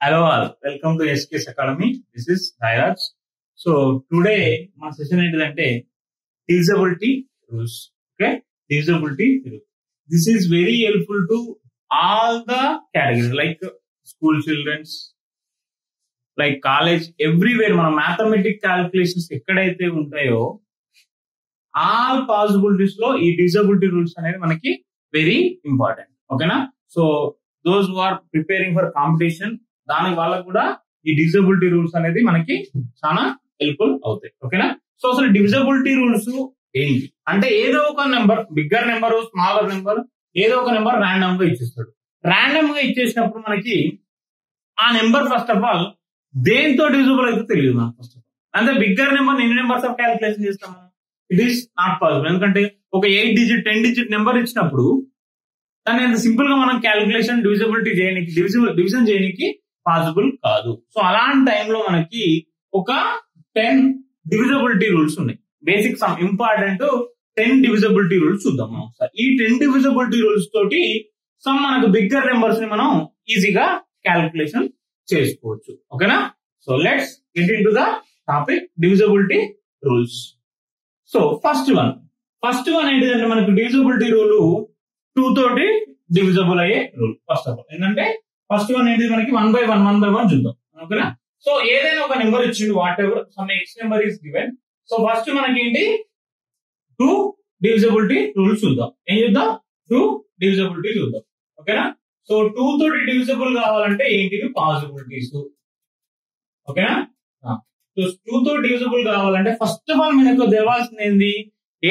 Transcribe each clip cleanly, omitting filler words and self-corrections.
Hello all, welcome to SKS Academy. This is Dhairaj. So today my session ఏంటంటే divisibility rules. Okay, divisibility rules. This is very helpful to all the categories like school childrens, like college, everywhere. మన mathematics calculations ఎక్కడైతే ఉంటాయో all possibilities లో ఈ divisibility rules అనేది మనకి very important. ఓకేనా? So those who are preparing for competition దానికి వాళ్ళకు కూడా ఈ డివిజిబిలిటీ రూల్స్ అనేది మనకి చాలా హెల్ప్ఫుల్ అవుతాయి. ఓకేనా? సో అసలు డివిజిబిలిటీ రూల్స్ ఏంటి అంటే ఏదో ఒక number, bigger number, smaller number, ఏదో ఒక నెంబర్ ర్యాండమ్ గా ఇచ్చేస్తాడు. ర్యాండమ్ గా ఇచ్చేసినప్పుడు మనకి ఆ నెంబర్ ఫస్ట్ ఆఫ్ ఆల్ దేంతో డివిజిబుల్ అయితే తెలియదు మనకు. ఫస్ట్ ఆఫ్ ఆల్ అంటే బిగ్గర్ నెంబర్ ఎన్ని నెంబర్స్ ఆఫ్ క్యాలిక్యులేషన్ చేస్తాం మనం? It is not possible. ఎందుకంటే ఒక 8 డిజిట్ 10 డిజిట్ నెంబర్ ఇచ్చినప్పుడు దాన్ని అంత సింపుల్ గా మనం క్యాలిక్యులేషన్ డివిజిబిలిటీ చేయడానికి డివిజన్ చేయడానికి పాసిబుల్ కాదు. సో అలాంటి టైంలో మనకి ఒక 10 డివిజిబిలిటీ రూల్స్ ఉన్నాయి. Basic sum important 10 divisibility rules చూద్దాం మనం ఒకసారి. ఈ 10 డివిజిబిలిటీ రూల్స్ తోటి సమ్ మనకు బిగ్గర్ నెంబర్స్ ని మనం ఈజీగా క్యాలిక్యులేషన్ చేసుకోవచ్చు. ఓకేనా? So let's get in to the topic divisibility rules. So first one ఏంటిదంటే మనకు డివిజిబిలిటీ రూల్ 2 తోటి డివిజిబుల్ అయ్యే రూల్. ఫస్ట్ ఆఫ్ ఆల్ ఏంటంటే ఫస్ట్ వన్ ఏంటి మనకి 1 by 1 చూద్దాం. ఓకేనా? సో ఏదైనా ఒక నెంబర్ ఇచ్చిండు, what ever some X number is given. So first మనకి ఏంటి 2 డివిజిబిలిటీ రూల్స్ చూద్దాం. ఏం చూద్దాం? 2 డివిజిబిలిటీ చూద్దాం. ఓకేనా? సో 2 తోటి డివిజిబుల్ కావాలంటే ఏంటివి పాసిబిలిటీస్. ఓకేనా? సో 2 తో డివిజిబుల్ కావాలంటే ఫస్ట్ ఆఫ్ ఆల్ మనకు తెలవాల్సింది ఏంది?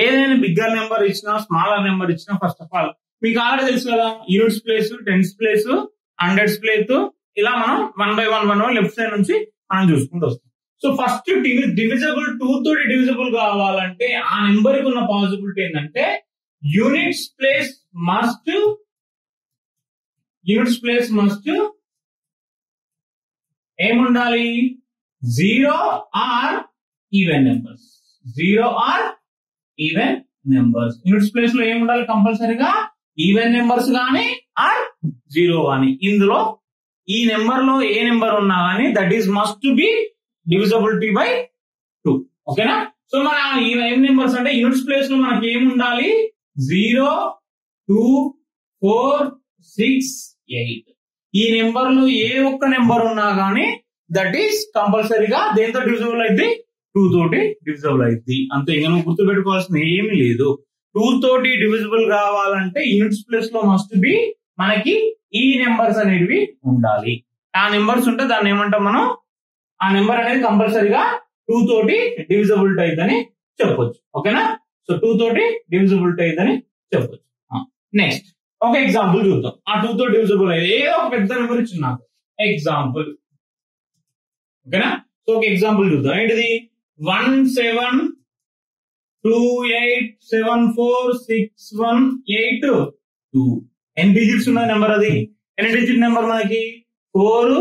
ఏదైనా బిగ్గర్ నెంబర్ ఇచ్చినా స్మాలర్ నెంబర్ ఇచ్చినా ఫస్ట్ ఆఫ్ ఆల్ మీకు ఆల్రెడీ తెలుసు కదా, units place, tens place, hundreds place, ఇలా మనం 1 by 1 లెఫ్ట్ సైడ్ నుంచి మనం చూసుకుంటూ వస్తాం. సో ఫస్ట్ డివిజిబుల్ 2 తోటి డివిజిబుల్ కావాలంటే ఆ నెంబర్ కి ఉన్న పాసిబిలిటీ ఏంటంటే యూనిట్స్ ప్లేస్ మస్ట్ ఏముండాలి? 0 or even numbers. 0 or even numbers. Units place లో ఏముండాలి? కంపల్సరీగా ఈవెన్ నెంబర్స్ గానీ ఆర్ 0 గానీ. ఇందులో ఈ నెంబర్ లో ఏ నెంబర్ ఉన్నా గానీ that is must be divisibility by 2. ఓకేనా? సో మన ఈవెన్ నెంబర్స్ అంటే యూనిట్స్ ప్లేస్ లో మనకి ఏముండాలి? 0, 2, 4, 6, 8. ఈ నెంబర్ లో ఏ ఒక్క నెంబర్ ఉన్నా గానీ దట్ ఈస్ కంపల్సరీగా దేంతో డివిజిబుల్ అయితే 2 తోటి డివిజిబుల్ అయింది. అంతే. ఇంకా నువ్వు గుర్తుపెట్టుకోవాల్సిన ఏమీ లేదు. 2 తోటి డివిజిబుల్ కావాలంటే యూనిట్స్ ప్లేస్ లో మస్ట్ బి మనకి ఈ నెంబర్స్ అనేవి ఉండాలి. ఆ నెంబర్స్ ఉంటే దాన్ని ఏమంటాం మనం? ఆ నెంబర్ అనేది కంపల్సరీగా 2 తోటి డివిజిబిలిటీ అయిద్దని చెప్పొచ్చు. ఓకేనా? సో 2 తోటి డివిజిబిలిటీ అయిద్దని చెప్పొచ్చు. నెక్స్ట్ ఒక ఎగ్జాంపుల్ చూద్దాం. ఆ 2 తో డివిజిబుల్ అయ్యేది ఏదో ఒక పెద్ద నెంబర్ ఇచ్చింది నాకు ఎగ్జాంపుల్. ఓకేనా? సో ఒక ఎగ్జాంపుల్ చూద్దాం. ఏంటిది? 1728746182. ఎన్ని డిజిట్స్ ఉన్న నెంబర్ అది? ఎన్ని డిజిట్ నెంబర్ మనకి? 4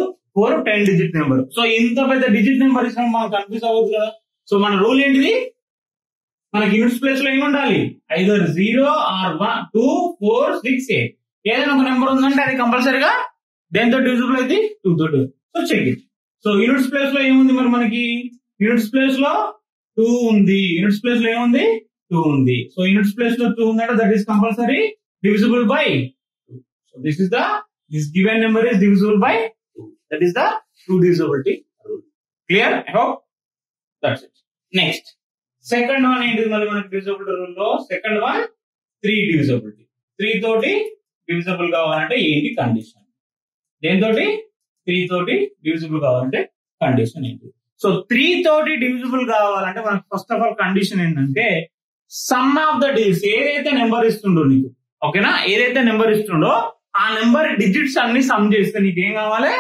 10 డిజిట్ నెంబర్. సో ఇంత పెద్ద డిజిట్ నెంబర్ ఇచ్చిన మనకు కన్ఫ్యూజ్ అవ్వదు కదా. సో మన రూల్ ఏంటిది? మనకి యూనిట్స్ ప్లేస్ లో ఏముండాలి? Either 0 or 1, 2, 4, 6, 8. ఏదైనా ఒక నెంబర్ ఉందంటే అది కంపల్సరీగా దేంతో డివిజిబుల్ అయితే 2 తోటి. So check it. So units place లో ఏముంది మరి మనకి? యూనిట్స్ ప్లేస్ లో 2 ఉంది. యూనిట్స్ ప్లేస్ లో ఏముంది? 2 ఉంది. సో యూనిట్స్ ప్లేస్ లో 2 ఉందంటే that is compulsory divisible by 2. So this given number is divisible by 2. That is the 2 divisibility rule. Clear? I hope that's it. Next, second one ఏంటిది మళ్ళీ మనకి divisibility rule లో? Second one 3 divisibility. 3 తోటి divisible కావాలంటే ఏంటి condition? దేనితోటి? 3 తోటి divisible కావాలంటే condition ఏంటి? సో 3 తోటి డివిజిబుల్ కావాలంటే మనకు ఫస్ట్ ఆఫ్ ఆల్ కండిషన్ ఏంటంటే సమ్ ఆఫ్ ద డిజిట్స్. ఏదైతే నెంబర్ ఇస్తుండో నీకు, ఓకేనా, ఏదైతే నెంబర్ ఇస్తుండో ఆ నెంబర్ డిజిట్స్ అన్ని సమ్ చేస్తే నీకు ఏం కావాలి?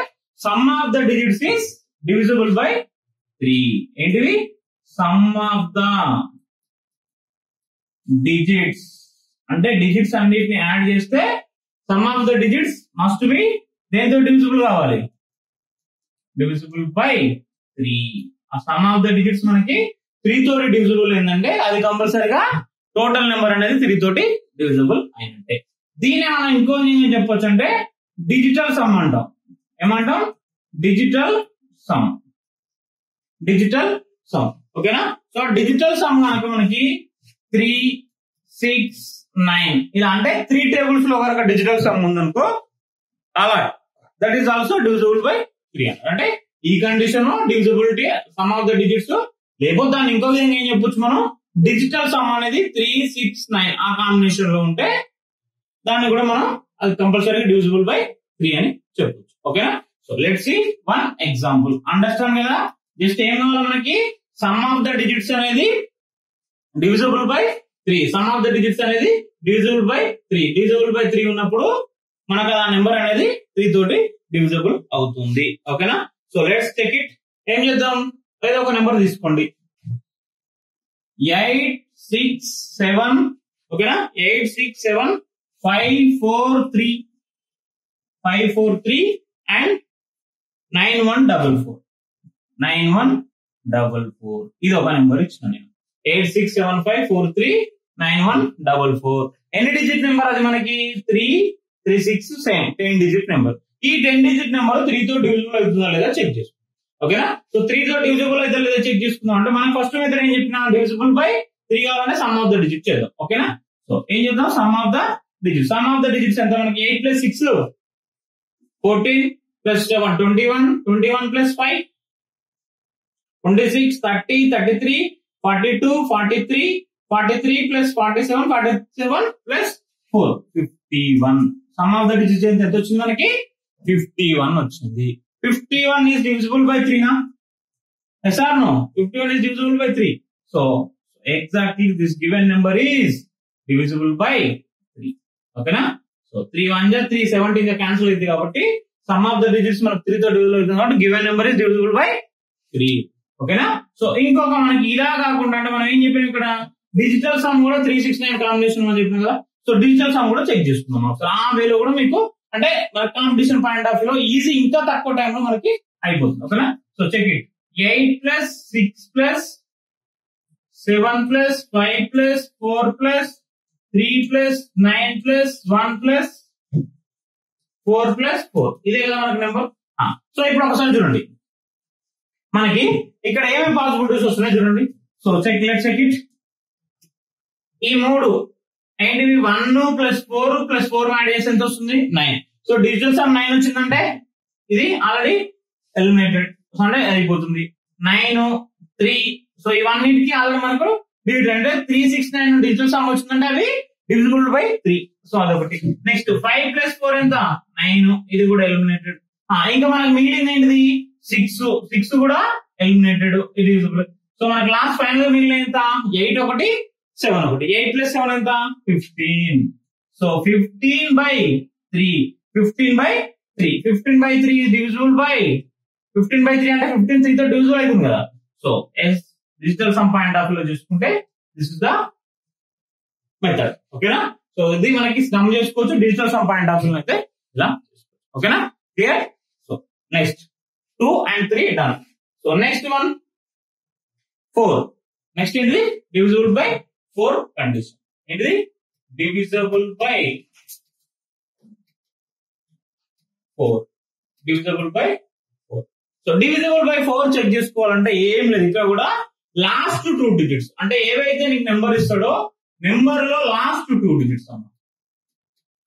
Some of the digits is divisible by 3. ఏంటివి? సమ్ ఆఫ్ ద డిజిట్స్ అంటే డిజిట్స్ అన్నిటిని యాడ్ చేస్తే some of the digits must be దేంతో డివిజిబుల్ కావాలి? Divisible by 3. ఆ సమ్ ఆఫ్ ద డిజిట్స్ మనకి 3 తోటి డివిజిబుల్ ఏంటంటే అది కంపల్సరీగా టోటల్ నెంబర్ అనేది 3 తోటి డివిజిబుల్ అయినట్టే. దీన్ని మనం ఇంకో చెప్పొచ్చు అంటే డిజిటల్ సమ్ అంటాం. ఏమంటాం? Digital sum. ఓకేనా. సో డిజిటల్ సమ్ కనుక మనకి 3, 6, 9 ఇలా అంటే 3 టేబుల్స్ లో కనుక డిజిటల్ సమ్ ఉందనుకో అలా that is also divisible by 3 అంటే ఈ condition divisibility some of the digits. లేకపోతే దాన్ని ఇంకో విధంగా ఏం చెప్పొచ్చు మనం, డిజిటల్ సమ్ అనేది 3, 6, 9 ఆ కాంబినేషన్ లో ఉంటే దాన్ని కూడా మనం అది కంపల్సరీ డివిజిబుల్ బై 3 అని చెప్పొచ్చు. ఓకేనా. So let's see one example. Understand కదా. జస్ట్ ఏం కావాలి మనకి, సమ్ ఆఫ్ ద డిజిట్స్ అనేది divisible by 3. Sum of the digits అనేది డివిజిబుల్ బై 3. డివిజిబుల్ బై 3 ఉన్నప్పుడు మనకు ఆ నెంబర్ అనేది 3 తోటి డివిజిబుల్ అవుతుంది. ఓకేనా. So let's check it. ఏం చేద్దాం, ఏదో ఒక నెంబర్ తీసుకోండి. 8, 6, 7. ఓకేనా. 8, 6, 7, 5, 4, 3 అండ్ 9, 1, 4, 4. 9, 1, 4, 4 ఇది ఒక నెంబర్ ఇచ్చిన నేను. 8, 6, 7, 5, 4, 3, 9, 1, 4, 4. ఎన్ని డిజిట్ నెంబర్ అది మనకి 3, 3, 6 సేమ్ 10 డిజిట్ నెంబర్. ఈ 10 డిజిట్ నెంబర్ 3 తో డివిజిబుల్ అవుతుందా లేదా చెక్ చేసుకుందాం. ఓకేనా. సో 3 తో డివిజిబుల్ అయితే లేదా చెక్ చేసుకుందాం అంటే మనం ఫస్ట్ మెథడ్ ఏం చెప్పినా, డివిజిబుల్ బై 3 కావాలంటే సమ్ ఆఫ్ ద డిజిట్ చేద్దాం. ఓకేనా. సో ఏం చేద్దాం, some of the digit. Some of the digits ఎంత మనకి 8 + 6 14 + 7 21, 21 + 5 26, 30, 33, 42, 43, 43 + 47, 47 + 4 51. సమ్ ఆఫ్ ద డిజిట్స్ ఎంత వచ్చింది మనకి 51 వచ్చింది. 51 is divisible by 3 na? Yes or no? 51 is divisible by 3. So exactly this given number is divisible by 3. Okay na? So 3 1 ja 3 17 ja cancel అయింది కాబట్టి sum of the digits మనకు 3 తో divisible అవుతుంది కాబట్టి given number is divisible by 3. ఓకేనా. So ఇంకొక మనకి ఇలా కాకుండా అంటే మనం ఏం చెప్పాం ఇక్కడ, డిజిటల్ సమ్ కూడా 3, 6, 9 కాంబినేషన్ అని చెప్పినాం కదా. సో డిజిటల్ సమ్ కూడా చెక్ చేసుకుందాం ఒకసారి. ఆ వేలో కూడా మీకు అంటే మన కాంపిటీషన్ పాయింట్ ఆఫ్ వ్యూలో ఈజీ, ఇంకా తక్కువ టైంలో మనకి అయిపోతుంది. ఓకేనా. So check it. 8 + 6 + 7 + 5 + 4 + 3 + 9 + 1 + 4 + 4 ఇదే కదా మనకి నెంబర్. సో ఇప్పుడు ఒకసారి చూడండి, మనకి ఇక్కడ ఏమేమి పాసిబిలిటీస్ వస్తున్నాయి చూడండి. So let's check it. ఈ 3 ఏంటివి, 1 + 4 + 4 యాడ్ చేసి ఎంత వస్తుంది 9. సో డిజిటల్ సమ్ 9 వచ్చిందంటే ఇది ఆల్రెడీ ఎలిమినేటెడ్ అంటే అయిపోతుంది. 9, 3 సో ఇవన్నిటికి ఆల్రెడీ మనకు డివిజన్ అంటే 3, 6, 9 డిజిటల్ సమ్ వచ్చిందంటే అవి డివిజిబుల్ బై 3. సో అదొకటి. నెక్స్ట్ 5 + 4 ఎంత 9, ఇది కూడా ఎలిమినేటెడ్. ఇంకా మనకు మిగిలింది ఏంటిది 6 కూడా ఎలిమినేటెడ్, ఇది డివిజిబుల్. సో మనకి లాస్ట్ ఫైనల్ మిగిలిన ఎంత 8 1 7 1. 8 + 7 ఎంత 15. So 15 by 3. 15 by 3. 15 by 3 is divisible by 15 by 3 అంటే 15 3 తో డివిజిబుల్ అవుతుంది కదా. So digital sum point of లో చూసుకుంటే దిస్ ఇస్ ద మెథడ్. ఓకేనా. సో ఇది మనకి సమ్ చేసుకోవచ్చు డిజిటల్ సమ్ పాయింట్ ఆఫ్ లో అయితే ఇలా చేసుకోవచ్చు. ఓకేనా. Clear. So next 2 and 3 done. So next one 4. Next ఏంటిది డివిజిబుల్ బై 4 కండిషన్. ఏంటిది divisible by 4. Divisible by 4. So divisible by 4 check చేసుకోవాలంటే ఏం లేదు, ఇక్కడ కూడా లాస్ట్ 2 డిజిట్స్ అంటే ఏవైతే నీకు నెంబర్ ఇస్తాడో నెంబర్ లో లాస్ట్ 2 డిజిట్స్ అన్న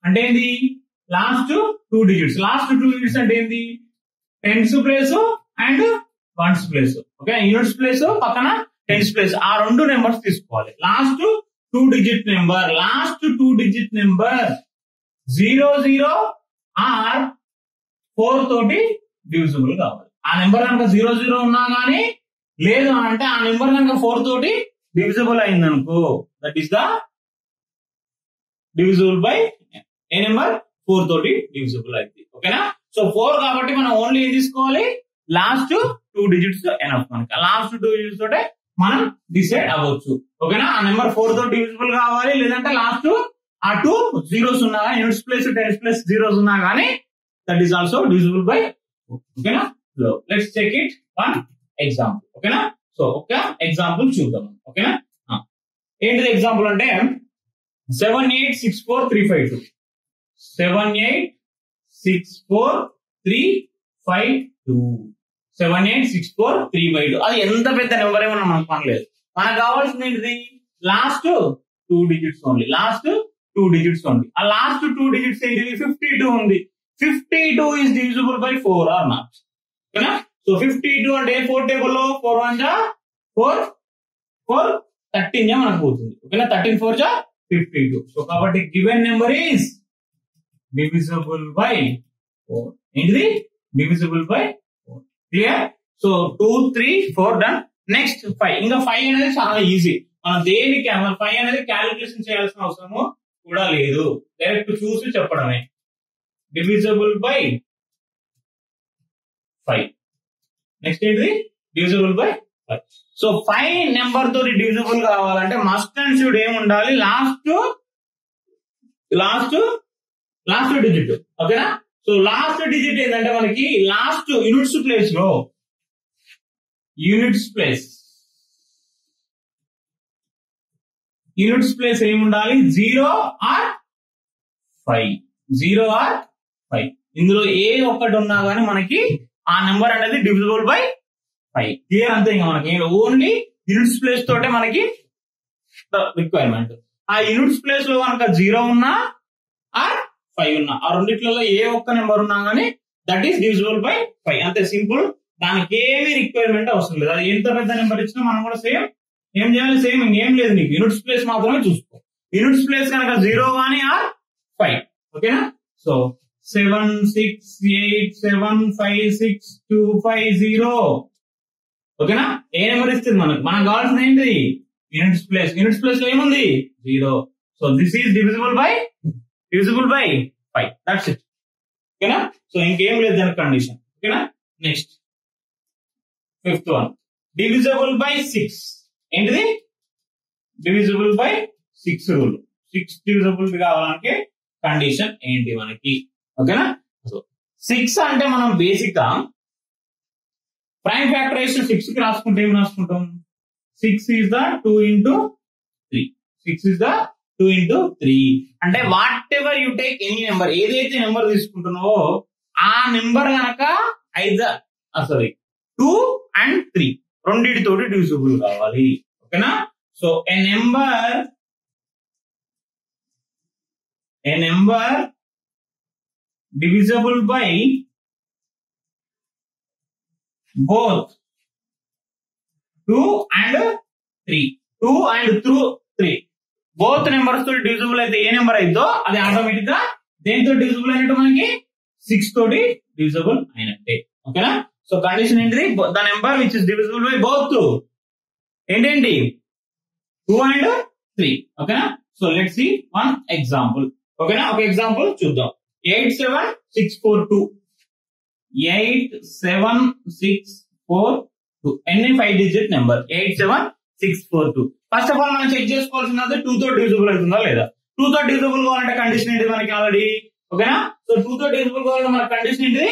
అంటే ఏంది, లాస్ట్ 2 డిజిట్స్. లాస్ట్ 2 డిజిట్స్ అంటే ఏంది, tens place and ones place. Okay, units place పక్కన టెన్స్ ప్లేస్, ఆ 2 నెంబర్స్ తీసుకోవాలి. Last 2 digit number, last 2 digit number 0 0 or 4 తోటి డివిజిబుల్ కావాలి. ఆ నెంబర్ కనుక 0 0 ఉన్నా గానీ లేదు అంటే ఆ నెంబర్ కనుక 4 తోటి డివిజిబుల్ అయింది అనుకో, that is the divisible by A number 4 తోటి డివిజిబుల్ అయింది. ఓకేనా. సో 4 కాబట్టి మనం ఓన్లీ ఏం తీసుకోవాలి, లాస్ట్ 2 డిజిట్స్ ఎనఫ్. మనకి లాస్ట్ 2 డిజిట్స్ తోటే మనం డిసైడ్ అవ్వచ్చు. ఓకేనా. ఆ నెంబర్ 4 తో డివిజిబుల్ కావాలి, లేదంటే లాస్ట్ ఆ 2 zeros ఉన్నా units place tens place zeros ఉన్నా కానీ that is also divisible by. ఓకేనా. Let's check it one example. ఓకేనా. సో ఒక ఎగ్జాంపుల్ చూద్దాం. ఓకేనా. ఏంటిది ఎగ్జాంపుల్ అంటే 7 8 6 4 3 5 2. 7 8 6 4 3 5 2 7 8 6 4 3/2. అది ఎంత పెద్ద నెంబర్ ఏమన్నా మనకు పనిలేదు. మనకు కావాల్సింది ఏంటిది? Last 2 digits only. Last 2 digits only. ఆ లాస్ట్ 2 digits ఏంటిది? 52 ఉంది. 52 is divisible by 4 or not? ఓకేనా? సో 52 అంటే 4 టేబుల్ లో 4 1 జా 4 4 13 జా మనకు పోతుంది. ఓకేనా? 13 4 జా 52. సో కాబట్టి given number is divisible by 4. ఏంటిది? divisible by 4. Clear? So 2 3 4 done. Next 5. ఇంకా 5 అనేది చాలా ఈజీ. మనం దేనికి 5 అనేది క్యాలిక్యులేషన్ చేయాల్సిన అవసరము కూడా లేదు. డైరెక్ట్ చూసి చెప్పడమే. divisible by 5. నెక్స్ట్ ఏంటిది? divisible by 5. సో 5 నెంబర్ తో డివిజిబుల్ కావాలంటే మస్ట్ అండ్ షుడ్ ఏముండాలి? Last digit. ఓకేనా? సో లాస్ట్ డిజిట్ ఏంటంటే మనకి లాస్ట్ యూనిట్స్ ప్లేస్ ఏముండాలి? 0 or 5. 0 or 5. ఇందులో ఏ ఒక్కటి ఉన్నా గానీ మనకి ఆ నెంబర్ అనేది డివిజిబుల్ బై 5. క్లియర్? అంతే. ఇంకా మనకి ఓన్లీ యూనిట్స్ ప్లేస్ తోటే మనకి రిక్వైర్మెంట్. ఆ యూనిట్స్ ప్లేస్ లో కనుక 0 ఉన్నా ఆర్ 5 ఉన్నా, ఆ రెండిట్లలో ఏ ఒక్క నెంబర్ ఉన్నా గానీ దట్ ఈస్ డివిజిబుల్ బై 5. అంతే సింపుల్. దానికి ఏమి రిక్వైర్మెంట్ అవసరం లేదు. అది ఎంత పెద్ద నెంబర్ ఇచ్చినా మనం కూడా సేమ్ ఏం చేయాలి? సేమ్ ఇంకేం లేదు. నీకు యూనిట్స్ ప్లేస్ మాత్రమే చూసుకో. యూనిట్స్ ప్లేస్ కనుక 0 గానీ ఆర్ 5. ఓకేనా? సో 7 6 8 7 5 6 2 5 0. ఓకేనా? ఏ నెంబర్ ఇస్తుంది మనకు? మనకు కావాల్సింది ఏంటి? Units place. యూనిట్స్ ప్లేస్ లో ఏముంది? 0. So this is divisible by 5. That's it. ఓకేనా? సో ఇంకేం లేదు దానికి కండిషన్. ఓకేనా? Next 5th one, divisible by 6. ఏంటిది? divisible by 6 rule. 6 divisible కావాలంటే కండిషన్ ఏంటి మనకి? ఓకేనా? సో 6 అంటే మనం బేసిక్ గా ప్రైమ్ ఫ్యాక్టరైజేషన్ 6 కి రాసుకుంటే ఏం రాసుకుంటాం? 6 is the 2 into 3. 6 is the 2 into 3. అంటే what ever you take any number, ఏదైతే నెంబర్ తీసుకుంటున్నావో ఆ నెంబర్ గనక 2 and 3 రెండిటితోటి డివిజిబుల్ కావాలి. ఓకేనా? So A number divisible by both 2 and 3. 2 and 3 both numbers తో డివిజిబుల్ అయితే ఏ నెంబర్ అయిద్దో అది ఆటోమేటిక్ గా దేనితో డివిజిబుల్ అయినట్టు? మనకి 6 తోటి డివిజిబుల్ అయినట్టే. ఓకేనా? సో కండిషన్ ఏంటిది? The number which is divisible by both ఏంటేంటి? 2 and 3. ఓకేనా? So let's see one example. ఓకేనా? ఒక ఎగ్జాంపుల్ చూద్దాం. 87642. 87642 ఎన్ని 5 digit number? 87642. First of all మనం చెక్ చేసుకోవాల్సినది 2 తో డివిజిబుల్ అవుతుందా లేదా. 2 తో డివిజిబుల్ కావాలంటే కండిషన్ ఏంటి మనకి ఆల్రెడీ? ఓకేనా? సో 2 తో డివిజిబుల్ కావాలంటే మన కండిషన్ ఏంటి?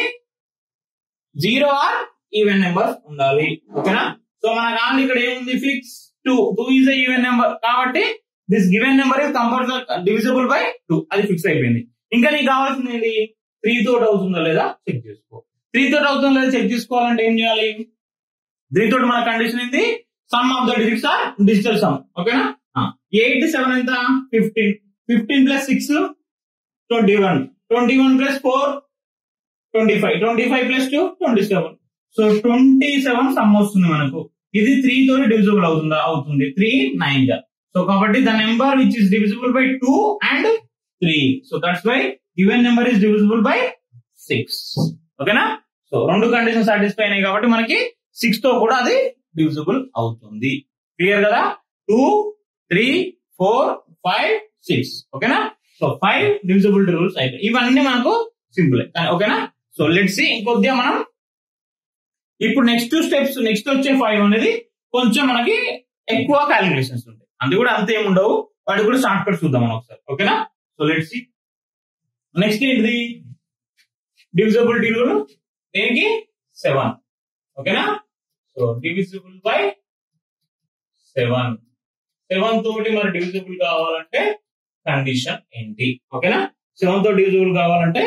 0 ఆర్ ఈవెన్ నెంబర్ ఉండాలి. ఓకేనా? సో మనకు ఆల్రెడీ ఇక్కడ ఏముంది? Fix 2 is a even number కాబట్టి this given number is compulsory divisible by 2. అది ఫిక్స్ అయిపోయింది. ఇంకా నీకు కావాల్సింది ఏంటి? 3 తోటి అవుతుందా లేదా చెక్ చేసుకో. 3 తోటి అవుతుందా లేదా చెక్ చేసుకోవాలంటే ఏం చేయాలి? 3 తోటి మన కండిషన్ ఏంటి? Sum of the digits or digital sum. ఓకేనా? 8 7 ఎంత? 15. 15 plus 6 21. 21 plus 4 25. 25 plus 2 27. So 27 sum వస్తుంది మనకు. ఇది 3 తోటి డివిజిబుల్ అవుతుంది. 3 9 గా. సో కాబట్టి the number which is divisible by 2 and 3. So that's why given number is divisible by 6. ఓకేనా? సో రెండు కండిషన్ సాటిస్ఫై అయినాయి కాబట్టి మనకి 6 తో కూడా అది డివిజిబుల్ అవుతుంది. క్లియర్ కదా? 2 3 4 5 6. ఓకేనా? సో 5 డివిజిబిలిటీ రూల్స్ అయిపోయి ఇవన్నీ మనకు సింపుల్. ఓకేనా? సో లెట్స్ సీ ఇంకొద్దిగా మనం ఇప్పుడు నెక్స్ట్ స్టెప్స్. నెక్స్ట్ వచ్చే 5 అనేది కొంచెం మనకి ఎక్కువ క్యాలిక్యులేషన్స్ ఉంటాయి. అది కూడా అంతే ఉండవు. వాటి కూడా షార్ట్ కట్ చూద్దాం మనం ఒకసారి. ఓకేనా? సో లెట్స్ సీ నెక్స్ట్ ఏంటిది? డివిజిబిలిటీ రూల్ దేనికి? 7. ఓకేనా? So divisible by 7. 7 తోటి మరి డివిజిబుల్ కావాలంటే కండిషన్ ఏంటి? ఓకేనా? 7 తో డివిజిబుల్ కావాలంటే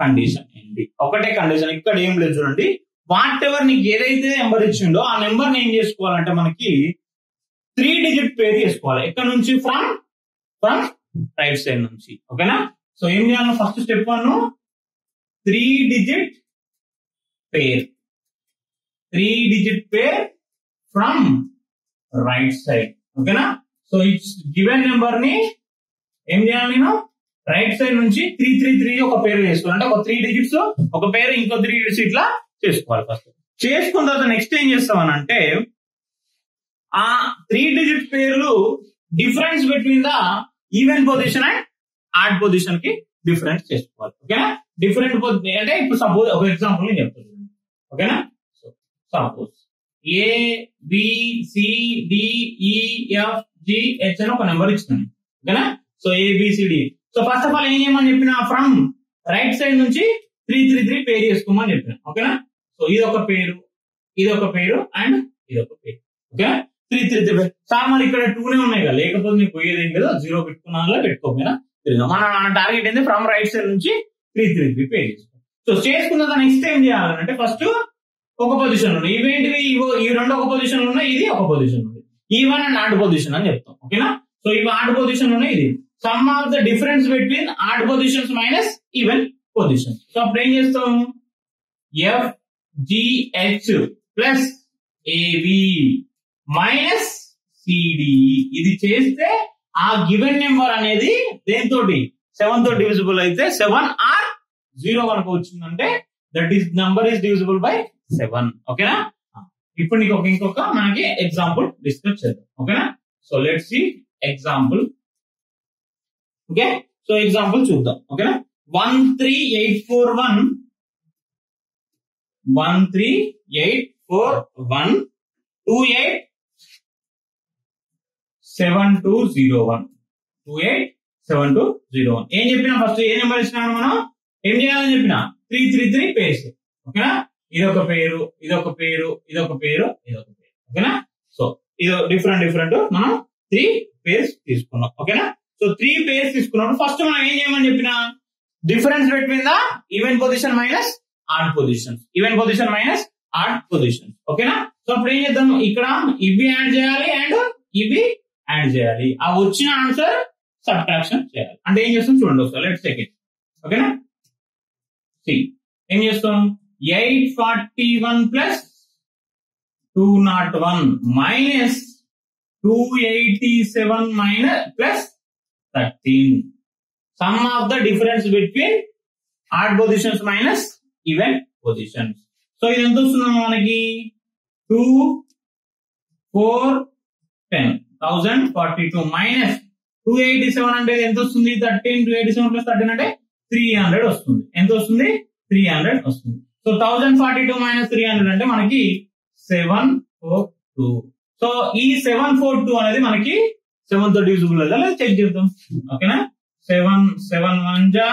కండిషన్ ఏంటి? ఒకటే కండిషన్, ఇక్కడ ఏం లేదు చూడండి. వాట్ ఎవర్ నీకు ఏదైతే నెంబర్ ఇచ్చిండో ఆ నెంబర్ ఏం చేసుకోవాలంటే మనకి 3 డిజిట్ పేర్ చేసుకోవాలి. ఎక్కడ నుంచి? ఫ్రమ్ రైట్ సైడ్ నుంచి. ఓకేనా? సో ఏం చేయాలి? First step 1 3 digit pair, 3 digit pair from right side. ఓకేనా? సో ఇట్స్ గివెన్ నెంబర్ ని ఏం చేయాలి? నేను రైట్ సైడ్ నుంచి 333 ఒక పేరు చేసుకోవాలి. అంటే ఒక 3 డిజిట్స్ ఒక పేరు, ఇంకో 3 డిజిట్స్ ఇట్లా చేసుకోవాలి. ఫస్ట్ చేసుకున్న తర్వాత నెక్స్ట్ ఏం చేస్తామనంటే ఆ 3 డిజిట్ పేర్లు difference between the even position and odd position కి డిఫరెన్స్ చేసుకోవాలి. ఓకేనా? డిఫరెంట్ అంటే ఇప్పుడు సపోజ్ ఒక ఎగ్జాంపుల్ నేను చెప్తాను. ఓకేనా? సో సపోజ్ ABCDEFGH అని ఒక నెంబర్ ఇచ్చినాను. ఓకేనా? So ABCD. So first of all ఏం చేయమని చెప్పిన? ఫ్రమ్ రైట్ సైడ్ నుంచి 333 పేరు చేసుకోమని చెప్పిన. ఓకేనా? సో ఇదొక పేరు, ఇదొక పేరు అండ్ ఇదొక పేరు. ఓకేనా? 333 సార్ మరి ఇక్కడ 2నే ఉన్నాయి కదా, లేకపోతే నీకు పోయేది ఏం కదా, 0 పెట్టుకున్నా పెట్టుకోకపోయినా మన టార్గెట్ ఏంటి? ఫ్రమ్ రైట్ సైడ్ నుంచి 333 పేరు చేసుకో. సో చేసుకున్న నెక్స్ట్ ఏం చేయాలంటే ఫస్ట్ ఒక పొజిషన్ ఉన్నాయి. ఇవేంటివి? ఈ రెండు ఒక పొజిషన్ ఉన్నాయి, ఇది ఒక పొజిషన్ ఉంది. ఈవెన్ అండ్ ఆడ్ పొజిషన్ అని చెప్తాం. ఓకేనా? సో ఇవి ఆడ్ పొజిషన్ ఉన్నాయి. ఇది some of the difference between add positions minus even position. So అప్పుడు ఏం చేస్తాం? FGH plus AB minus CD. ఇది చేస్తే ఆ గివెన్ నెంబర్ అనేది దేనితోటి? 7 తో డివిజిబుల్ అయితే 7 ఆర్ 0 కనుక వచ్చిందంటే that is number is divisible by 7. ఓకేనా? ఇప్పుడు నీకు ఇంకొక మనకి ఎగ్జాంపుల్ డిస్కస్ చేద్దాం. ఓకేనా? So let's see example. Okay, so example చూద్దాం. ఓకేనా? 13841 287201 287201. ఏం చెప్పినా ఫస్ట్ ఏ నెంబర్ ఇచ్చినాను మనం? ఏం చేయాలని చెప్పిన? 333 పేర్స్. ఓకేనా? ఇదొక పేరు, ఇదొక పేరు, ఇదొక పేరు, ఇదొక పేరు. ఓకేనా? సో ఇది డిఫరెంట్ మనం 3 పేర్స్ తీసుకున్నాం. ఓకేనా? సో 3 పేర్స్ తీసుకున్నప్పుడు ఫస్ట్ మనం ఏం చేయమని చెప్పిన? Difference between the even position minus odd positions, even position minus odd position. ఓకేనా? సో అప్పుడు ఏం చేద్దాం? ఇక్కడ ఇవి యాడ్ చేయాలి అండ్ ఇవి యాడ్ చేయాలి. ఆ వచ్చిన ఆన్సర్ సబ్ట్రాక్షన్ చేయాలి. అంటే ఏం చేస్తాం చూడండి ఒకసారి. Let's take it. ఓకేనా? సి ఏం చేస్తాం? 841 plus 201 minus 287 minus plus 13. Some of the difference between add positions minus even positions. So ఇది ఎంత వస్తుంది మనకి? 2 4 10 1042 మైనస్ 287 అంటే ఎంత వస్తుంది? 13. 287 ప్లస్ 13 అంటే 300 వస్తుంది. ఎంత వస్తుంది? 300 వస్తుంది. సో 1042 మైనస్ 300 అంటే మనకి 742. సో ఈ 742 అనేది మనకి 7 తో డివిజిబుల్ లేదా చెక్ చేద్దాం. ఓకేనా? 7 7 1 జా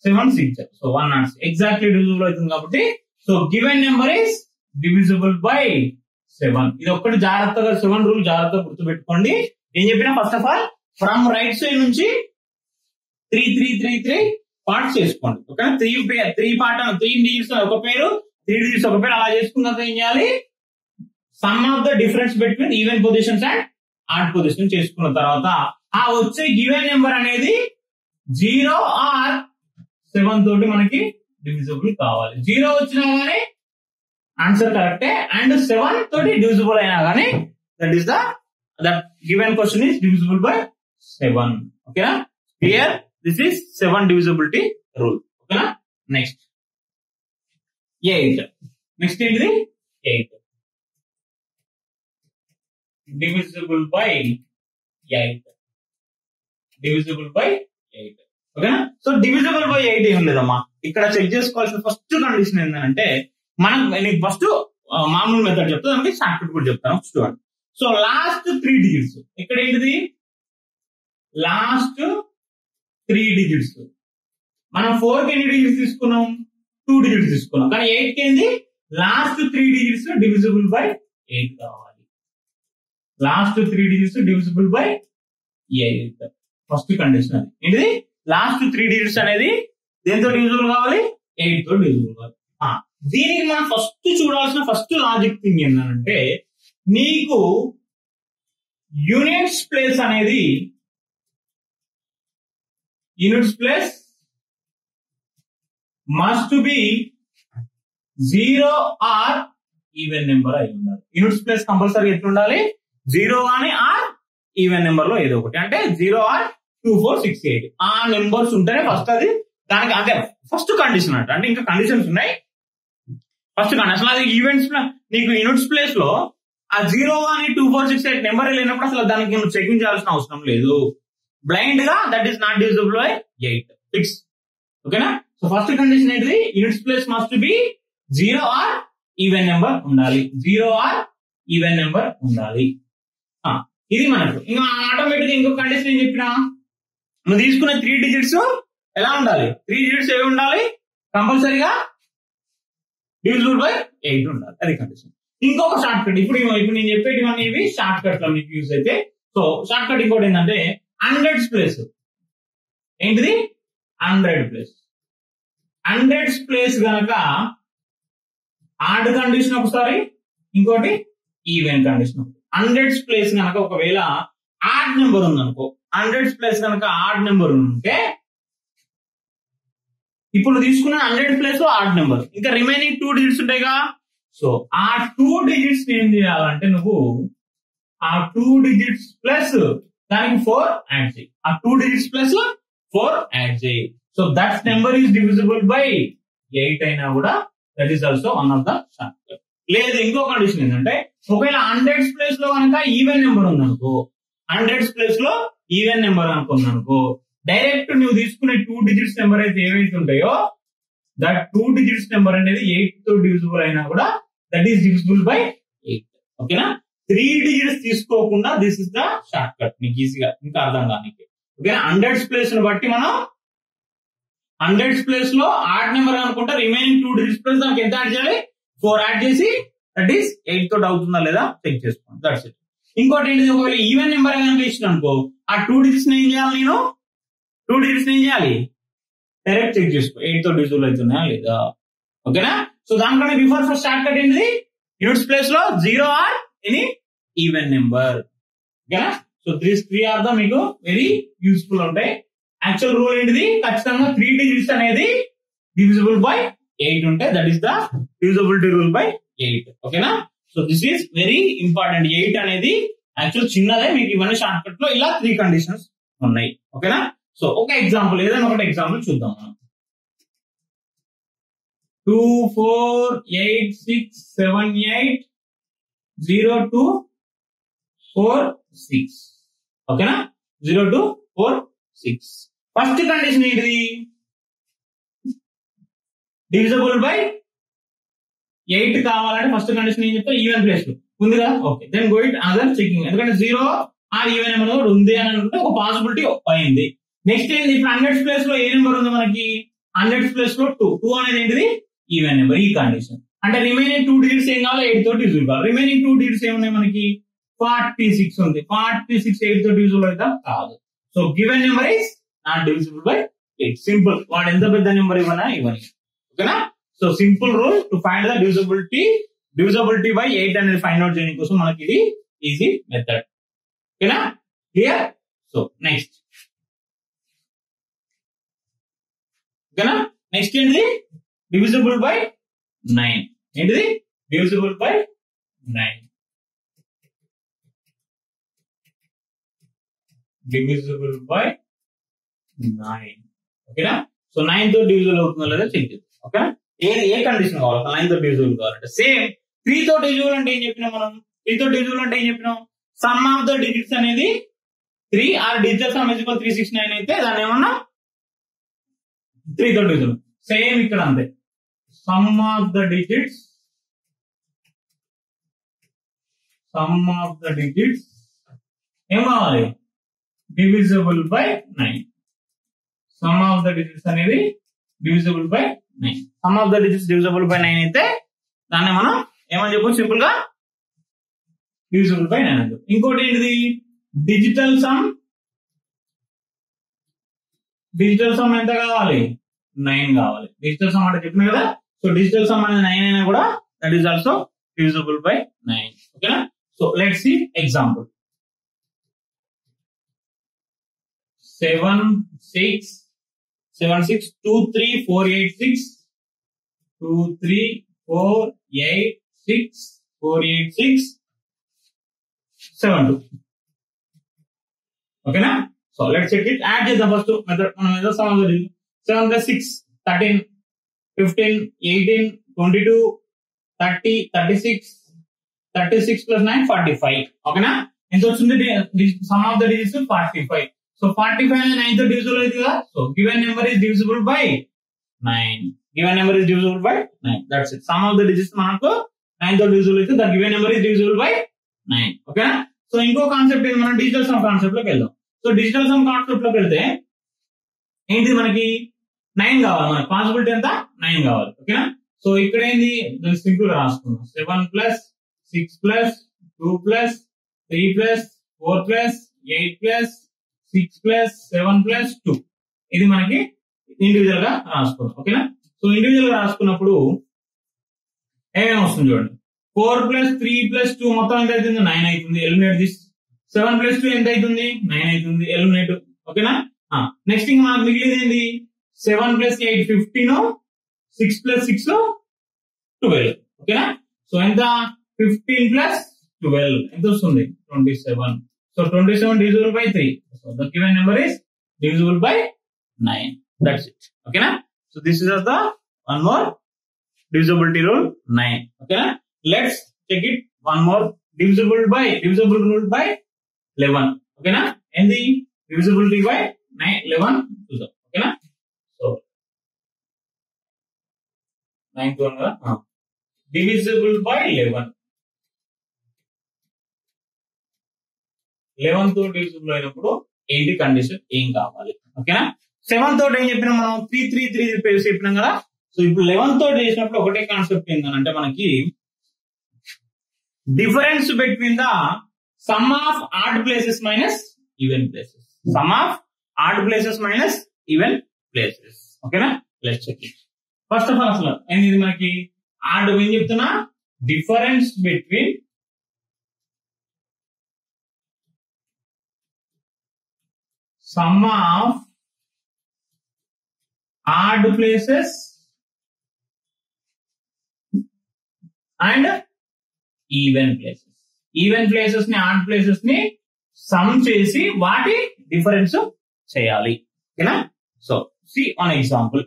7 6 జా. సో 106 ఎగ్జాక్ట్లీ డివిజిబుల్ అవుతుంది కాబట్టి so given number is divisible by 7. ఇది ఒక్కటి జాగ్రత్తగా 7 రూల్ జాగ్రత్తగా గుర్తుపెట్టుకోండి. ఏం చెప్పినా first of all from right side నుంచి 3 పార్ట్స్ చేసుకోండి. ఓకేనా? 3 పార్ట్ 3 డిజిట్స్ ఒక పేరు, 3 డిజిట్స్ ఒక పేరు, అలా చేసుకున్న తర్వాత ఏం చేయాలి? Some of the difference between even positions and odd position చేసుకున్న తర్వాత ఆ వచ్చే గివెన్ నెంబర్ అనేది 0 ఆర్ 7 తోటి మనకి డివిజిబుల్ కావాలి. 0 వచ్చినా గానీ ఆన్సర్ కరెక్టే అండ్ 7 తోటి డివిజిబుల్ అయినా గానీ that given question is divisible by 7. ఓకేనా? Clear? This is 7 divisibility rule. ఓకేనా? నెక్స్ట్ 8. నెక్స్ట్ ఏంటిది? 8 డివిజిబుల్ బై 8. Divisible by 8. ఓకేనా? సో డివిజిబుల్ బై 8 ఏం లేదమ్మా. ఇక్కడ చెక్ చేసుకోవాల్సిన ఫస్ట్ కండిషన్ ఏంటంటే మనం నీకు ఫస్ట్ మామూలు మెథడ్ చెప్తా, దానికి షార్ట్కట్ కూడా చెప్తాను. చూడండి. సో లాస్ట్ 3 డిజిట్స్ ఇక్కడ ఏంటిది? Last 3 digits. మనం 4 కి ఎన్ని డిజిట్స్ తీసుకున్నాం? 2 డిజిట్స్ తీసుకున్నాం. కానీ 8 కి ఏంది? లాస్ట్ 3 డిజిట్స్ డివిజిబుల్ బై 8 కావాలి. Last 3 digits divisible by 8. First condition అది ఏంటిది? లాస్ట్ 3 డిజిట్స్ అనేది దేంతో డివిజిబుల్ కావాలి? 8 తో డివిజిబుల్ కావాలి. దీనికి మనం ఫస్ట్ చూడాల్సిన ఫస్ట్ లాజిక్ థింగ్ ఏంటంటే, నీకు యూనిట్స్ ప్లేస్ అనేది must be 0 or even number అయి ఉండాలి. యూనిట్స్ ప్లేస్ కంపల్సరీ ఎట్లా ఉండాలి? 0 కానీ ఆర్ ఈవెన్ నెంబర్ లో ఏదో ఒకటి, అంటే 0 ఆర్ 2, 4, 6, 8 ఆ నెంబర్స్ ఉంటేనే ఫస్ట్ అది దానికి, అంటే ఫస్ట్ కండిషన్ అంటే ఇంకా కండిషన్స్ ఉన్నాయి. ఫస్ట్ కండిషన్ అది ఈవెంట్స్ నీకు యూనిట్స్ ప్లేస్ లో ఆ 0 కానీ 2, 4, 6, 8 నెంబర్ లేనప్పుడు అసలు దానికి నువ్వు చెకింగ్ చేయాల్సిన అవసరం లేదు. బ్లైండ్ గా that is not divisible by 8 fix. ఓకేనా? సో ఫస్ట్ కండిషన్ ఏంటిది? Units place must be 0 or even number ఉండాలి. 0 ఆర్ ఈవెన్ నెంబర్ ఉండాలి. ఇది మనకు ఇంకా ఆటోమేటిక్ గా ఇంకొక కండిషన్ ఏం చెప్పినా, నువ్వు తీసుకున్న 3 డిజిట్స్ ఎలా ఉండాలి? 3 డిజిట్స్ ఏవి ఉండాలి? కంపల్సరీగా డివిజిబుల్ బై 8 ఉండాలి. అది కండిషన్. ఇంకొక షార్ట్ కట్, ఇప్పుడు నేను చెప్పేటివన్నీ ఇవి షార్ట్ కట్ లో మీకు యూజ్ అయితే. సో షార్ట్ కట్ ఇంకోటి ఏంటంటే, 100s ప్లేస్ ఏంటిది? 100 ప్లేస్. 100s ప్లేస్ గనక ఆడ్ కండిషన్ ఒకసారి, ఇంకోటి ఈవెన్ కండిషన్. 100s ప్లేస్ కనుక ఒకవేళ ఆడ్ నెంబర్ ఉందనుకో, 100s ప్లేస్ కనుక ఆడ్ నెంబర్ ఉంటే, ఇప్పుడు తీసుకున్న 100 ప్లేస్ లో ఆడ్ నెంబర్, ఇంకా రిమైనింగ్ 2 డిజిట్స్ ఉంటాయిగా. సో ఆ 2 డిజిట్స్ ఏం చేయాలంటే, నువ్వు ఆ 2 డిజిట్స్ ప్లస్ దానికి 4 యాడ్ చేయి. ఆ 2 డిజిట్స్ ప్లస్ 4 యాడ్ చేయి. So that number is divisible by 8 అయినా కూడా that is also one of the short cut. లేదు ఇంకో కండిషన్ ఏంటంటే, ఒకవేళ 100s ప్లేస్ లో కనుక ఈవెన్ నెంబర్ ఉందనుకో, 100s ప్లేస్ లో ఈవెన్ నెంబర్ అనుకుందనుకో, డైరెక్ట్ నువ్వు తీసుకునే 2 డిజిట్స్ నెంబర్ అయితే ఏవైతే ఉంటాయో, దట్ 2 డిజిట్స్ నెంబర్ అనేది 8 తో డివిజిబుల్ అయినా కూడా దట్ ఈస్ డివిజిబుల్ బై 8. ఓకేనా? 3 డిజిట్స్ తీసుకోకుండా this is the short cut. నీకు ఈజీగా ఇంకా అర్థం కానికి. ఓకేనా? 100s ప్లేస్ ను బట్టి మనం 100s ప్లేస్ లో ఆడ్ నెంబర్ అనుకుంటే రిమైనింగ్ 2 డిజిట్స్ ప్లేస్ దానికి ఎంత యాడ్ చేయాలి? 4 యాడ్ చేసి దట్ ఈస్ 8 తోటి అవుతుందా లేదా చెక్ చేసుకోండి. That's it. ఇంకోటి ఏంటిది, ఒకవేళ ఈవెన్ నెంబర్ కనుక ఇచ్చిన అనుకో, ఆ 2 డిజిట్స్ ఏం చేయాలి? నేను 2 డిజిట్స్ ఏం చేయాలి? డైరెక్ట్ చెక్ చేసుకో 8 తో డివిజిబుల్ అవుతున్నాయా లేదా. ఓకేనా? సో దానికంటే బిఫోర్ ఫస్ట్ షార్ట్ కట్ ఏంటిది? యూనిట్స్ ప్లేస్ లో 0 ఆర్ ఎనీ ఈవెన్ నెంబర్. ఓకేనా? సో 3 ఆర్ ద మీకు వెరీ యూస్ఫుల్ ఉంటాయి. యాక్చువల్ రూల్ ఏంటిది? ఖచ్చితంగా 3 డిజిట్స్ అనేది డివిజిబుల్ బై 8 ఉంటే that is the divisibility rule by 8. ఓకేనా? So this is very important. 8 అనేది యాక్చువల్ చిన్నదే, మీకు ఇవన్నీ షార్ట్ కట్ లో ఇలా 3 కండిషన్స్ ఉన్నాయి. ఓకేనా? సో ఒక ఎగ్జాంపుల్, ఏదైనా ఒకటి ఎగ్జాంపుల్ చూద్దాం మనం. 2, 4, 8, 6, 7, 8, 0, 2, 4, 6. ఓకేనా? 0, 2, 4, 6. ఫస్ట్ కండిషన్ ఏంటిది? డివిజిబుల్ బై 8 కావాలంటే ఫస్ట్ కండిషన్ ఏం చెప్తా? ఈవెన్ ప్లేస్ ఉంది కదా. Okay, then go it another checking. ఎందుకంటే 0 ఆర్ ఈవెన్ నెంబర్ ఉంది అని అనుకుంటే ఒక పాసిబిలిటీ అయింది. నెక్స్ట్ ఏంటి? ఇప్పుడు 100s ప్లేస్ లో ఏ నెంబర్ ఉంది మనకి? 100s ప్లేస్ లో 2 అనేది ఏంటిది? Even number. ఈ కండిషన్ అంటే రిమైనింగ్ 2 డిజిట్స్ ఏం కావాలి? 8 తో డివిజిబుల్ కావాలి. రిమైనింగ్ 2 డిజిట్స్ ఏమున్నాయి మనకి? 46 ఉంది. 46 8 తో డివిజిబుల్ అవుతా కాదు. So given number is not divisible by 8. Simple. వాడు ఎంత పెద్ద నెంబర్ ఇవ్వనా ఇవ్వని. ఓకేనా? So simple rule to find the divisibility by 8 అనేది ఫైండ్ అవుట్ చేయడం కోసం మనకి ఇది ఈజీ మెథడ్. ఓకేనా? క్లియర్? So next. ఓకేనా? నెక్స్ట్ ఏంటిది? Divisible by 9. ఏంటిది? Divisible by 9. Divisible by 9. ఓకేనా? సో 9 తో డివిజిబుల్ అవుతుందో లేదా చెక్ చేద్దాం. ఓకేనా? ఏ కండిషన్ కావాలి? 9 తో డివిజిబుల్ కావాలంటే సేమ్ 3 తో డివిజిబుల్ అంటే ఏం చెప్పినాం మనం? 3 తో డివిజిబుల్ అంటే ఏం చెప్పినాం? సమ్ ఆఫ్ ద డిజిట్స్ అనేది 3 or digital sum is equal 369 అయితే దాన్ని ఏమన్నా 3 తో డివిజిబుల్. సేమ్ ఇక్కడ అంతే. సమ్ ఆఫ్ ద డిజిట్స్ ఏం కావాలి? Divisible by 9. Sum of the digits అనేది divisible by 9. Sum of the digits divisible by 9 అయితే దాన్ని మనం ఏమని చెప్పు? సింపుల్ గా డివిజిబుల్ బై 9 అని చెప్పు. ఇంకోటి ఏంటిది? డిజిటల్ సమ్ ఎంత కావాలి? 9 కావాలి. డిజిటల్ సమ్ అంటే చెప్పిన కదా. సో డిజిటల్ సమ్ అనేది 9 అయినా కూడా that is also divisible by 9. ఓకేనా. So let's see example. 7 6 7 6 2 3 4 8 6 2 3 4 8 6 4 8 6 7 2. ఓకేనా. So let's check it. Add చేద్దాం ఫస్ట్ మెథడ్. మనం ఏదో సమ్ 7 plus 6 13 15 18 22 30 36 36 plus 9 45. ఓకేనా. ఎంత వచ్చింది? Some of the digits 45. So 45 అనేది 9 తో డివిజిబుల్ అవుతుంది కదా. So given number is divisible by 9. Given number is divisible by 9. That's it. Some of the digits మనకు 9 తో డివిజిబుల్ అయితే the given number is divisible by 9. ఓకేనా. సో ఇంకో concept ఇది, మనం డిజిటల్ సమ్ కాన్సెప్ట్ లోకి వెళ్దాం. సో డిజిటల్ సమ్ కాన్సెప్ట్ లోకి వెళ్తే ఏంటి, మనకి 9 కావాలి. మనకి పాసిబిలిటీ ఎంత? 9 కావాలి. ఓకేనా. సో ఇక్కడ ఏంది, సింపుల్ గా రాసుకున్నాం. 7 plus 6 plus 2 plus 3 plus 4 plus 8 plus 6 plus 7 plus 2. ఇది మనకి ఇండివిజువల్ గా రాసుకున్నాం. ఓకేనా. సో ఇండివిజువల్ గా రాసుకున్నప్పుడు ఏమేమి వస్తుంది చూడండి. 4 plus 3 plus 2 మొత్తం ఎంత అవుతుంది? 9 అవుతుంది. Eliminate this. 7 plus 2 ఎంత అవుతుంది? 9 అవుతుంది. ఎలిమినేట్. ఓకేనా. నెక్స్ట్ ఇంకా మనకు మిగిలింది ఏంది? 7 plus 8 15, 6 plus 6 12. ఓకేనా. సో ఎంత? 15 plus 12 ఎంత వస్తుంది? 27. So 27 divisible by 3. So the given number is divisible by 9. That's it. ఓకేనా. So this is the one more divisibility rule 9. ఓకేనా. Let's check it one more. Divisible rule by 11. ఓకేనా. ఏంది? divisibility by 9 11 చూద్దాం. ఓకేనా. So 9 తో divisible by 11. 11 తో divisible అయినప్పుడు ఏంటి కండిషన్, ఏం కావాలి? ఓకేనా. 7 తోటి ఏం చెప్పినాం మనం? 3 3 3 చెప్పినాం కదా. సో ఇప్పుడు 11 తోటి చేసినప్పుడు ఒకటే కాన్సెప్ట్ ఏంటంటే మనకి difference between the sum of odd places minus even places. Sum of odd places minus even places. ఓకేనా. Let's check it. First of all అసలు ఏంది మనకి ఆడ్ ఏం చెప్తున్నా? Difference between sum of odd places and even places. Even places ని odd places ని sum చేసి వాటి డిఫరెన్స్ చేయాలి. ఓకేనా. So see on example.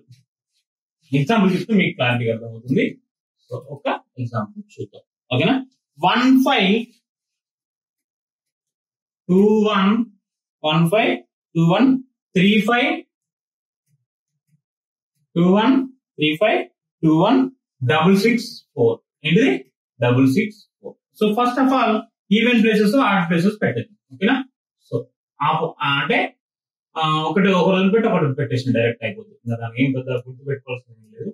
Example చూస్తే మీకు క్లారిటీగా అర్థమవుతుంది. సో ఒక ఎగ్జాంపుల్ చూద్దాం. ఓకేనా. 1 5 2 1 1 5 2 1 3 5 2 1 3 5 2 1 6 6 4. ఏంటిది? 6 6 4. So first of all even places odd places పెట్టండి. ఓకేనా. సో అంటే ఒకటి ఒక రోజు పెట్టి ఒకటి పెట్టేసి డైరెక్ట్ అయిపోతుంది. దానికి ఏం పెద్ద గుర్తు పెట్టుకోవాల్సిన ఏం లేదు.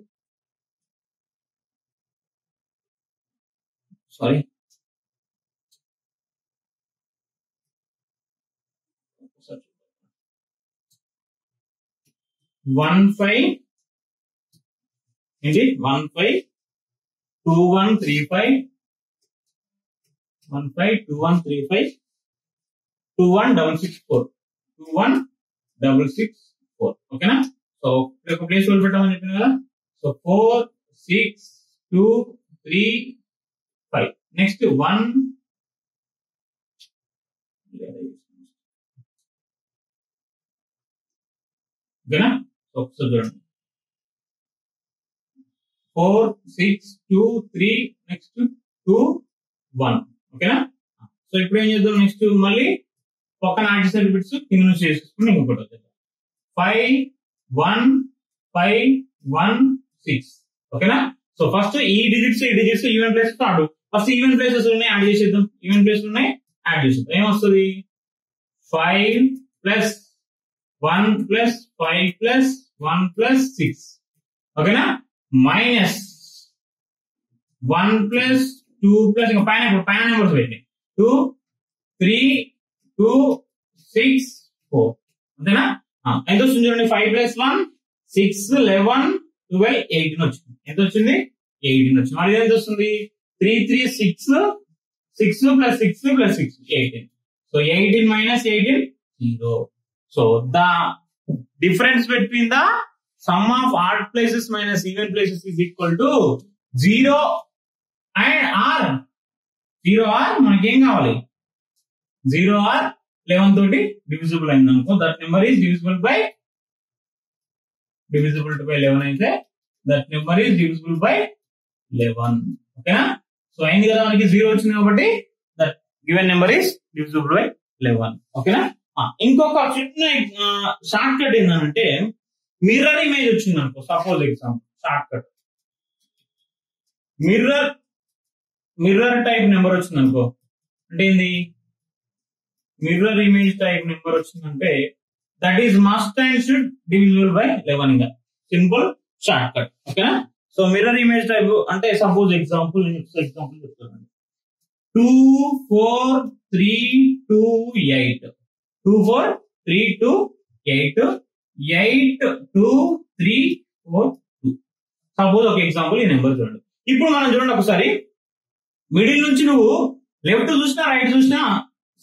సారీ. One 5 ఏంటి? 1 5 2 1 3 5 1 5 2 1 3 5 2 1 6 6 4 2 1 6 6 4. ఓకేనా. సో ఒక ప్లేస్ వాళ్ళు పెట్టామని చెప్పిన కదా. సో 4 6 2 3 5. నెక్స్ట్ 1 ఓకేనా. ఒకసారి చూడండి. 4 6 2 3 నెక్స్ట్ 2 1. ఓకేనా. సో ఇప్పుడు ఏం చేద్దాం? నెక్స్ట్ మళ్ళీ పక్కన ఆర్టిసల్ బిట్స్ కింద నుంచి చేసుకుని ఇంకొకటి వచ్చేద్దాం. 5 1 5 1 6. ఓకేనా. సో ఫస్ట్ ఈ డిజిట్స్ ఈవెన్ ప్లేసెస్ ఆడు. ఫస్ట్ ఈవెన్ ప్లేసెస్ ఉన్నాయి యాడ్ చేసేద్దాం. ఈవెన్ ప్లేసెస్ ఉన్నాయి యాడ్ చేసేద్దాం. ఏమొస్తుంది? 5 ప్లస్ 1 ప్లస్ 5 ప్లస్ 1 ప్లస్ 6. ఓకేనా. మైనస్ 1 ప్లస్ 2 ప్లస్ ఇంకా పైన నెంబర్స్ పెట్టండి. 2 3 2 6 4. అంతేనా. ఎంత వస్తుంది చూడండి? 5 ప్లస్ 1 6, 11, 12, 18 వచ్చింది. ఎంత వచ్చింది? 18 వచ్చింది. మరి ఎంత వస్తుంది? 3, 3, 6, 6 plus 6 plus 6, 18. So 18 minus 18, 0. So the difference between the sum of odd places minus even places is equal to 0 and R. 0 R మనకి ఏం కావాలి? 0 R 11 తోటి డివిజిబుల్ అయింది అనుకో, that number is divisible by 11 అయితే that number is divisible by 11. ఓకేనా? So అయింది కదా, మనకి 0 వచ్చింది కాబట్టి that given number is divisible by 11. ఓకేనా? ఇంకొక చిన్న షార్ట్ కట్ ఏంటంటే మిర్రర్ ఇమేజ్ వచ్చింది అనుకో, suppose example short cut mirror type number వచ్చింది అనుకో, అంటే ఏంది? మిర్రర్ ఇమేజ్ టైప్ నెంబర్ వచ్చిందంటే that is must and should divisible by 11. ఇంకా సింపుల్ షార్ట్ కట్. ఓకేనా? సో మిర్రర్ ఇమేజ్ టైప్ అంటే సపోజ్ ఎగ్జాంపుల్ చెప్తాను. 2, 4, 3, 2, 8. 2, 4, 3, 2, 8. 8, 2, 3, 4, 2. సపోజ్ ఒక ఎగ్జాంపుల్ ఈ నెంబర్ చూడండి. ఇప్పుడు మనం చూడండి ఒకసారి, మిడిల్ నుంచి నువ్వు లెఫ్ట్ చూసినా రైట్ చూసినా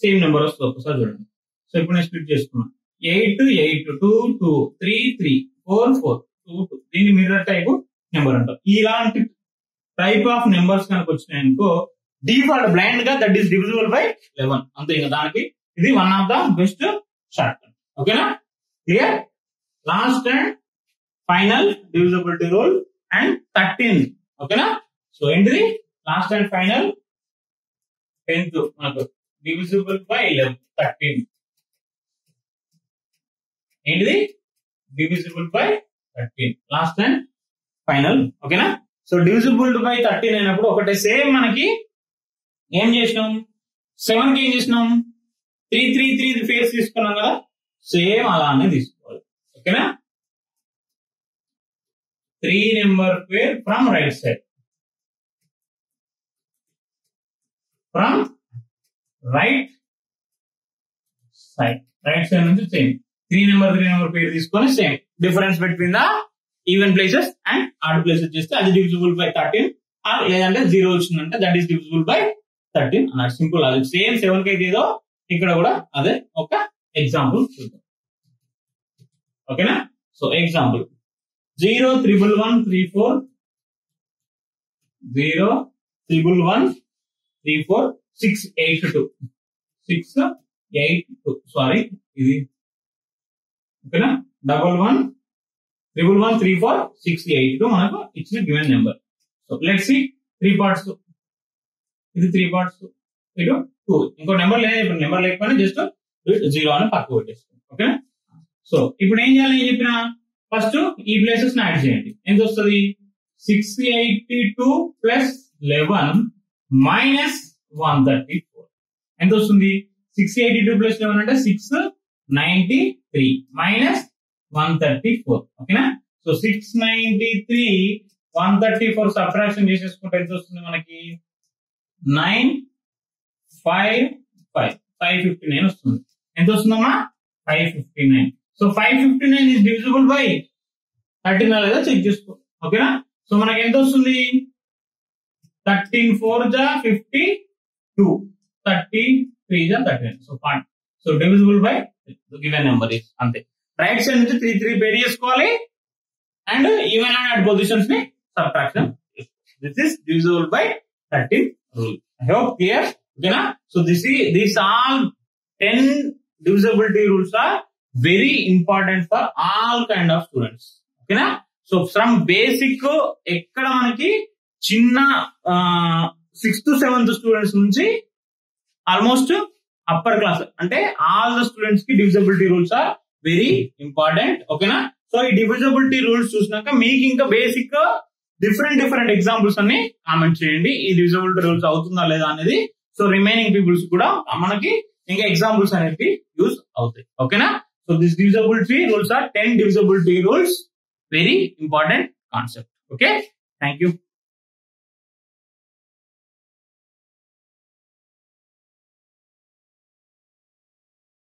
సేమ్ నెంబర్ వస్తుంది. ఒకసారి చూడండి. సో ఇప్పుడు నేను స్ప్లిట్ చేసుకున్నాను. 8, 8, 2, 2, 3, 3, 4, 4, 2, 2. దీన్ని మిర్రర్ టైప్ నెంబర్ అంటారు. ఇలాంటి టైప్ ఆఫ్ నెంబర్స్ కనుక వచ్చినాయనుకో డిఫాల్ట్ బ్లైండ్ గా దట్ ఈస్ డివిజిబుల్ బై 11. అంతే. ఇంకా దానికి ఇది one of the best short cut. ఓకేనా? Clear? Last and final divisibility rule and 13. ఓకేనా? సో ఏంటిది లాస్ట్ అండ్ ఫైనల్? 10th మనకు డివిజిబుల్ బై 11, 13. ఏంటిది? Divisible by 13, last and final. ఓకేనా? సో డివిజిబుల్ బై 13 అయినప్పుడు ఒకటే సేమ్ మనకి ఏం చేసినాం, 7 కి ఏం చేసినాం, 3, 3, 3 ఫేస్ తీసుకున్నాం కదా, సేమ్ అలానే తీసుకోవాలి. ఓకేనా? 3 number pair from right side, from right side నుంచి సేమ్ 3 నెంబర్ పేరు తీసుకొని same difference between the even places and odd places చేస్తే అది డివిజిబుల్ బై 13. లేదంటే 0 వచ్చిందంటే దట్ ఈస్ డివిజిబుల్ బై 13 అన్నట్టు. సింపుల్. అది సేమ్ 7 కి అయితే ఏదో ఇక్కడ కూడా అదే ఒక ఎగ్జాంపుల్ చూద్దాం. ఓకేనా? So example 0, 1, 1, 3, 4, 0, 1, 1, 3, 4, 6, 8, 2, 6, 8, 2. సారీ ఇది. ఓకేనా? 1, 1, 1, 1, 3, 4, 6, 8, 2 మనకు ఇచ్చిన given number. So let's see 3 parts. ఇది 3 పార్ట్స్, ఇటు 2. ఇంకో నెంబర్ లేదు, ఇప్పుడు నెంబర్ లేకపోయినా జస్ట్ 0 అని పక్కకు పెట్టేస్తాం. ఓకేనా? సో ఇప్పుడు ఏం చేయాలి? ఏం చెప్పినా ఫస్ట్ ఈ ప్లేసెస్ యాడ్ చేయండి. ఎంత వస్తుంది? 682 ప్లస్ 11 మైనస్ 134 ఎంత వస్తుంది? 682 ప్లస్ 11 అంటే 693 మైనస్ 134. ఓకేనా? సో 693 134 సబ్ట్రాక్షన్ చేసేసుకుంటే ఎంత వస్తుంది మనకి? 559 వస్తుంది. ఎంత వస్తుందమ్మా? 559. సో 559 is divisible by 13 లేదా చెక్ చేసుకో. ఓకేనా? సో మనకి ఎంత వస్తుంది? 13 4 జా 52, 33 జా 39. So point. So divisible by given number is. అంతే. రైట్ సైడ్ నుంచి 3 3 పేర్ చేసుకోవాలి and even and odd positions ని subtraction. This is divisible by 13 rule. I hope clear. ఓకేనా? So this all 10 divisibility rules are very important for all kind of students. ఓకేనా? So from basic ఎక్కడ మనకి చిన్న 6th to 7th students నుంచి almost upper class అంటే all the students కి divisibility rules are very important. ఓకేనా? So ఈ divisibility rules చూసినాక మీకు ఇంకా బేసిక్ డిఫరెంట్ ఎగ్జాంపుల్స్ అన్ని కామెంట్ చేయండి. ఈ డివిజిబిలిటీ రూల్స్ అవుతుందా లేదా అనేది. సో రిమైనింగ్ పీపుల్స్ కూడా మనకి ఇంకా ఎగ్జాంపుల్స్ అనేవి యూజ్ అవుతాయి. ఓకేనా? So this divisibility rules are 10 divisibility rules. Very important concept. Okay. Thank you.